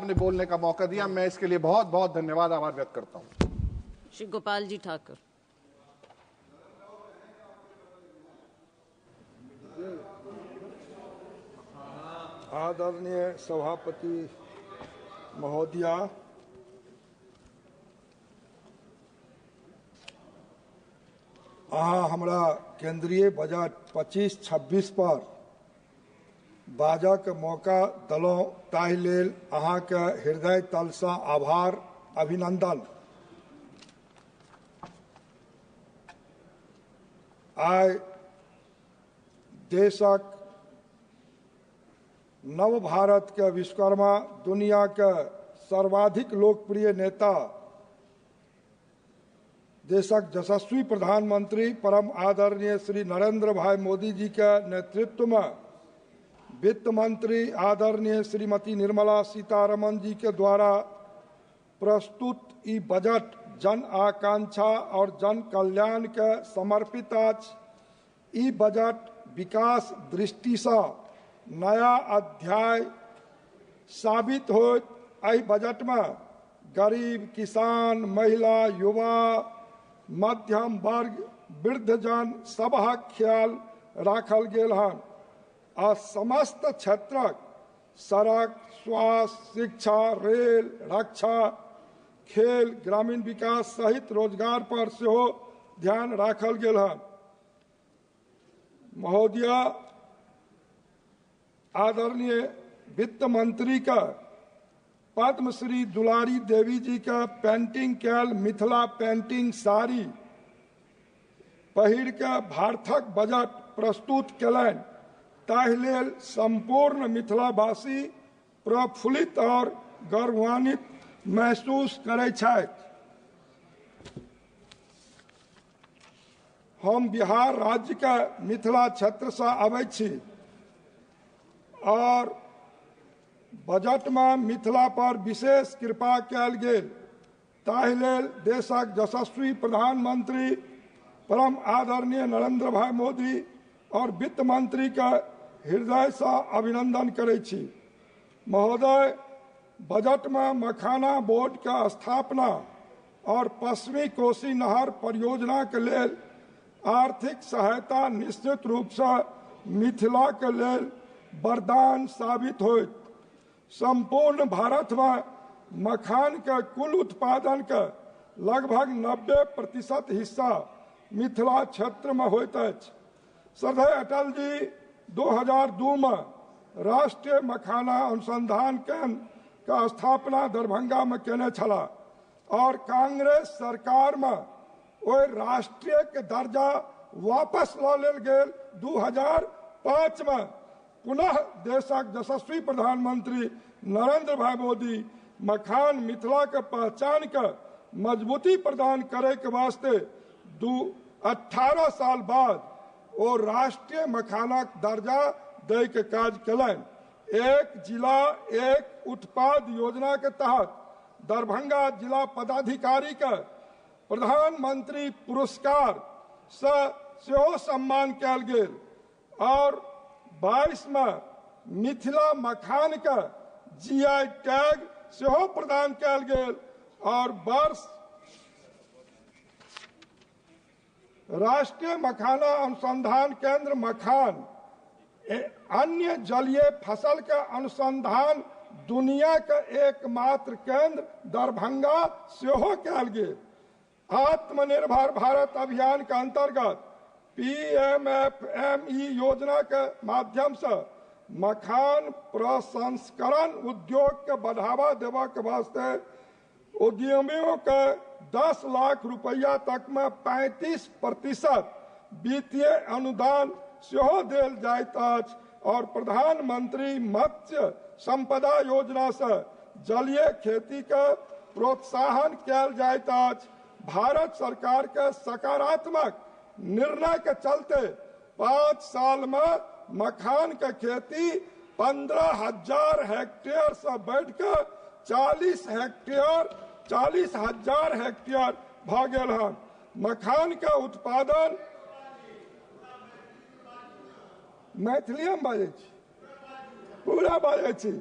आपने बोलने का मौका दिया। मैं इसके लिए बहुत बहुत धन्यवाद, आभार व्यक्त करता हूं। श्री गोपाल जी ठाकुर। आदरणीय सभापति महोदया, अहाँ हमरा केंद्रीय बजट 25-26 पर बाजक मौका देलहुँ, ताहि लेल अहाँके हृदय तलसँ आभार, अभिनंदन। आइ देशक नव भारत के विश्वकर्मा, दुनिया के सर्वाधिक लोकप्रिय नेता, देशक यशस्वी प्रधानमंत्री परम आदरणीय श्री नरेंद्र भाई मोदी जी के नेतृत्व में वित्त मंत्री आदरणीय श्रीमती निर्मला सीतारमण जी के द्वारा प्रस्तुत ई बजट जन आकांक्षा और जन कल्याण के समर्पित अछि। ई बजट विकास दृष्टि से नया अध्याय साबित होइत। एहि बजट में गरीब, किसान, महिला, युवा, मध्यम वर्ग, वृद्धजन सबहक ख्याल राखल गेल हन आ समस्त क्षेत्रक सड़क, स्वास्थ्य, शिक्षा, रेल, रक्षा, खेल, ग्रामीण विकास सहित रोजगार पर सेहो ध्यान राखल गेल हन। महोदय, आदरणीय वित्त मंत्री का पद्मश्री दुलारी देवी जी का पेंटिंग कैल मिथिला पेंटिंग साड़ी पहिर के भारतक बजट प्रस्तुत कयलनि, ताहि लेल संपूर्ण मिथिलावासी प्रफुल्लित और गौरवान्वित महसूस करै छथि। हम बिहार राज्य के मिथिला क्षेत्र से आबै छी और बजट में मिथिला पर विशेष कृपा कयल गेल, ताहि लेल देशक यशस्वी प्रधानमंत्री परम आदरणीय नरेंद्र भाई मोदी और वित्त मंत्री का हृदय से अभिनंदन करै छी। महोदय, बजट में मखाना बोर्ड का स्थापना और पश्चिमी कोसी नहर परियोजना के लेल आर्थिक सहायता निश्चित रूप से मिथिला के लेल वरदान साबित होइत। संपूर्ण भारत में मखान के कुल उत्पादन के लगभग 90% हिस्सा मिथिला क्षेत्र में होइत अछि। श्रद्धेय अटल जी 2002 में राष्ट्रीय मखाना अनुसंधान केंद्र का स्थापना दरभंगा में केने छलाह और कांग्रेस सरकार में ओहि राष्ट्रीय के दर्जा वापस लऽ लेल गेल। 2005 में पुनः देशक यशस्वी प्रधानमंत्री नरेंद्र भाई मोदी मखान मिथिला के पहचान के मजबूती प्रदान करे के वास्ते 18 साल बाद वो राष्ट्रीय मखाना दर्जा दे के काज कयलनि। एक जिला एक उत्पाद योजना के तहत दरभंगा जिला पदाधिकारी के प्रधानमंत्री पुरस्कार से सेहो सम्मान कयल गेल और 22 में मिथिला मखान के जीआई टैग सेहो प्रदान कयल गेल और वर्ष राष्ट्रीय मखाना अनुसंधान केंद्र मखान अन्य जलीय फसल के अनुसंधान दुनिया के एकमात्र केंद्र दरभंगा सेहो कयल गेल। आत्मनिर्भर भारत अभियान के अंतर्गत PMFME योजना के माध्यम से मखान प्रसंस्करण उद्योग के बढ़ावा देवा के वास्ते उद्यमियों के 10 लाख रुपया तक में 35% वित्तीय अनुदान सेहो देल जाइत अछि और प्रधानमंत्री मत्स्य संपदा योजना से जलीय खेती के प्रोत्साहन कयल जाइत अछि। भारत सरकार के सकारात्मक निर्णय के चलते 5 साल में मखान के खेती 15,000 हेक्टेयर से बढ़ के 40,000 हेक्टेयर भ गेल हन। मखान के उत्पादन मैथिली में बाजै छी, पूरा बाजै छी।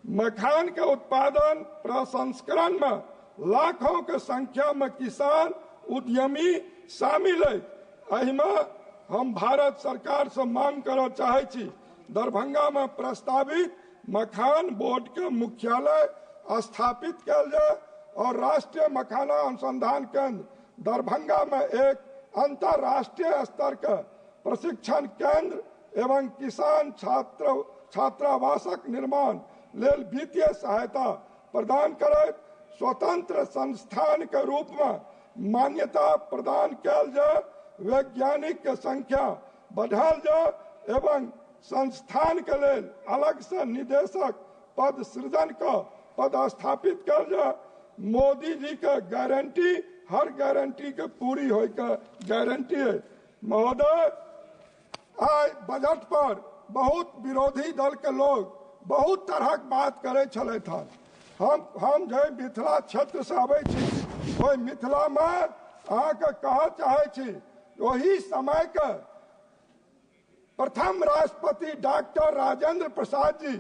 मखान के उत्पादन प्रसंस्करण में लाखों के संख्या में किसान उद्यमी शामिल है। एहिमे हम भारत सरकार से मांग करना चाहे छी दरभंगा में प्रस्तावित मखान बोर्ड के मुख्यालय स्थापित किया जाए और राष्ट्रीय मखाना अनुसंधान केंद्र दरभंगा में एक अंतर्राष्ट्रीय स्तर का प्रशिक्षण केंद्र एवं किसान छात्रावासक निर्माण लेल वित्तीय सहायता प्रदान करे स्वतंत्र संस्थान के रूप में मान्यता प्रदान किया जाए, वैज्ञानिक के संख्या बढ़ाल जाए एवं संस्थान के लेल अलग से निदेशक पद सृजन का पद स्थापित किया जाए। मोदी जी का गारंटी हर गारंटी के पूरी होय का गारंटी है। महोदय, आज बजट पर बहुत विरोधी दल के लोग बहुत तरह के बात करे चले था। हम जो मिथिला क्षेत्र से आवे छी, ओहि मिथिला में अहाँ के कह चाहे छी वही समय के प्रथम राष्ट्रपति डॉक्टर राजेंद्र प्रसाद जी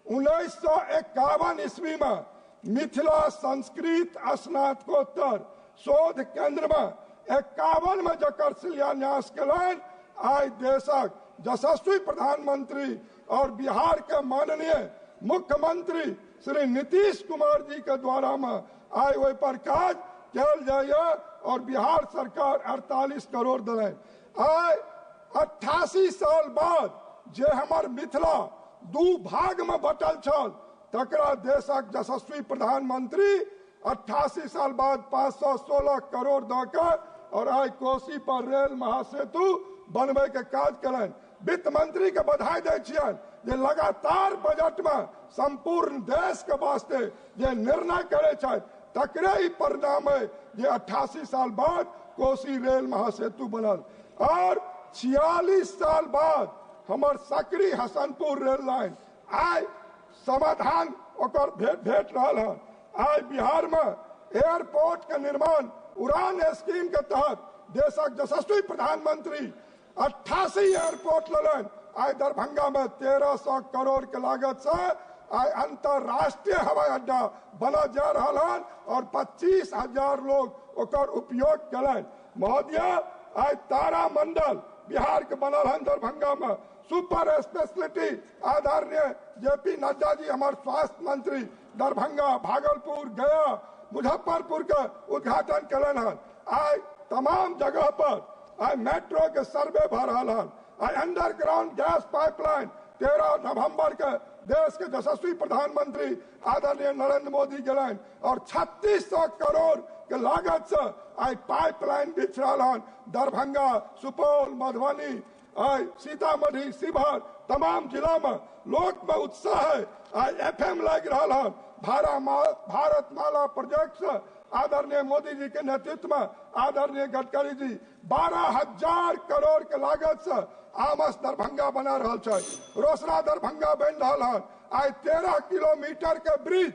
1951 ईस्वी में मिथिला संस्कृत स्नातकोत्तर शोध केंद्र में 51 में जकर शिलान्यास कलन आज देशक यशस्वी प्रधानमंत्री और बिहार के माननीय मुख्यमंत्री श्री नीतीश कुमार जी के द्वारा में आज वही पर काज कल जाए और बिहार सरकार 48 करोड़ दिले। आज 88 साल बाद जे हमार मिथिला दू भाग में बटल छल तकरा देशक यशस्वी प्रधानमंत्री 88 साल बाद 516 करोड़ दकर और आज कोसी पर रेल महासेतु बनवे के काज कलन। वित्त मंत्री के बधाई दे छियन जे लगातार बजट में संपूर्ण देश के वास्ते जे निर्णय करे छै तकरे ही परिणाम है जे 88 साल बाद कोसी रेल महासेतु बनल और 46 साल बाद हमार सकरी हसनपुर रेल लाइन आज समाधान ओकर भेट रहा है। आज बिहार में एयरपोर्ट के निर्माण उड़ान स्कीम के तहत देशक यशस्वी प्रधानमंत्री 88 एयरपोर्ट ललन। आज दरभंगा में 1300 करोड़ के लागत से आज अंतरराष्ट्रीय हवाई अड्डा बना जा रहा है और 25,000 लोग ओकर उपयोग कलन। महोदय, आज तारा मंडल बिहार के बनल है दरभंगा में सुपर स्पेशलिटी आदरणीय जेपी नड्डा जी हमारे स्वास्थ्य मंत्री दरभंगा भागलपुर गया मुजफ्फरपुर का उद्घाटन कलन है। आज तमाम जगह पर आज मेट्रो के सर्वे भ रहा है। आज अंडरग्राउंड गैस पाइपलाइन 13 नवंबर के देश के यशस्वी प्रधानमंत्री आदरणीय नरेंद्र मोदी गलन और 3600 करोड़ के लागत से आज पाइपलाइन बिछ रहा है। दरभंगा सुपौल मधुबनी आज सीतामढ़ी शिवहर तमाम जिला में लोक में उत्साह है। आज FM लग रहा है। भारत माला प्रोजेक्ट से आदरणीय मोदी जी के नेतृत्व में आदरणीय गडकरी जी 12,000 करोड़ के लागत से आमस दरभंगा बना रहा है। रोसड़ा दरभंगा बन रहा है। आज 13 किलोमीटर के ब्रिज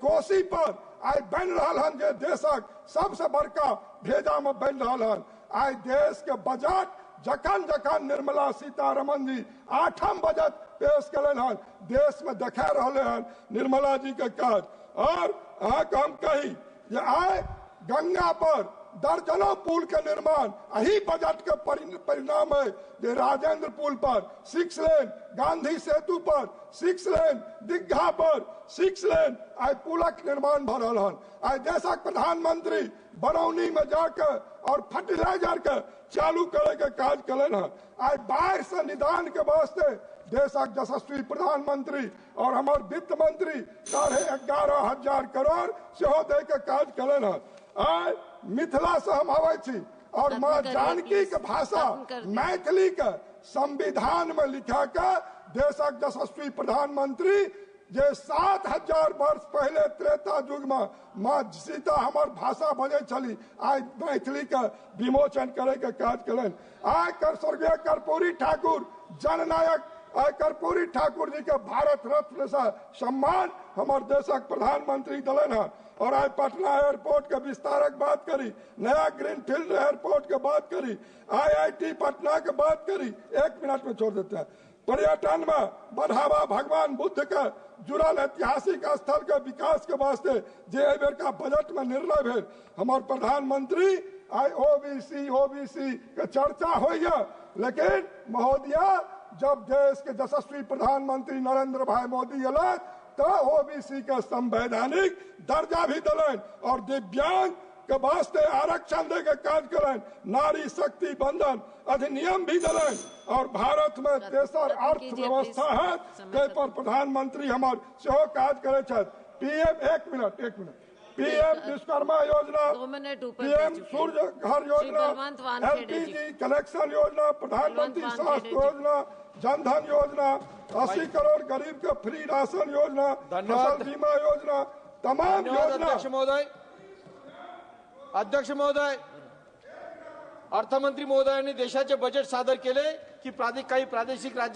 कोसी पर आज बन रहा है जे देशक सबसे बड़का भेजा में बन रहा है। आज देश के बजट जखन जखन निर्मला सीतारमन जी 8म बजट पेश कलन हन देश में देखा रहे हैं निर्मला जी के काज। और हम कही जे आय गंगा पर दर्जनों पुल के निर्माण यही बजट के परिणाम है। जे राजेंद्र पुल पर 6 लेन, गांधी सेतु पर 6 लेन, दीघा पर 6 लेन आज पुलक निर्माण भ रहा है। आज देशक प्रधानमंत्री बरौनी में जाकर और फर्टिलाइजर के चालू करे के काज कलन है। आज बाढ़ से निदान के वास्ते देशक यशस्वी प्रधानमंत्री और हमारे वित्त मंत्री 11,500 करोड़ से दे के काज कलन है। आज मिथिला से हम आवे छी और माँ जानकी के भाषा मैथिली के संविधान में लिखा के देशक यशस्वी प्रधानमंत्री जे 7,000 वर्ष पहले त्रेता युग में माँ सीता हमार भाषा बजे चली आज मैथिली का विमोचन करे के काज कलन। आज कर स्वर्गीय कर्पूरी ठाकुर जननायक कर्पूरी ठाकुर जी के भारत रत्न से सम्मान हमारे देशक प्रधानमंत्री दलन है। और आज पटना एयरपोर्ट के विस्तारक बात करी, नया ग्रीनफील्ड एयरपोर्ट के बात करी, IIT पटना के बात करी। 1 मिनट में छोड़ देते हैं। पर्यटन में बढ़ावा भगवान बुद्ध के जुड़ल ऐतिहासिक स्थल के विकास के वास्ते जे एहि बेर का बजट में निर्णय भेल हमार प्रधानमंत्री आई ओबीसी के चर्चा होइए। लेकिन महोदय जब देश के यशस्वी प्रधानमंत्री नरेंद्र भाई मोदी अल तो ओबीसी के संवैधानिक दर्जा भी दिलन और दिव्यांग के वास्ते आरक्षण दे के काज करें, नारी शक्ति बंधन अधिनियम भी दिलन और भारत में तेसर अर्थव्यवस्था है कई पर प्रधानमंत्री हमार सेहो काज करे छथि। पीएम एक मिनट पीएम विश्वकर्मा योजना, पीएम सूर्य घर योजना, एलपीजी कनेक्शन योजना, प्रधानमंत्री स्वास्थ्य योजना, जनधन योजना, 80 करोड़ गरीब के फ्री राशन योजना, फसल बीमा योजना, तमाम योजना। अध्यक्ष महोदय, अर्थमंत्री महोदयांनी देशाचे बजेट सादर केले की काही प्रादेशिक राज्य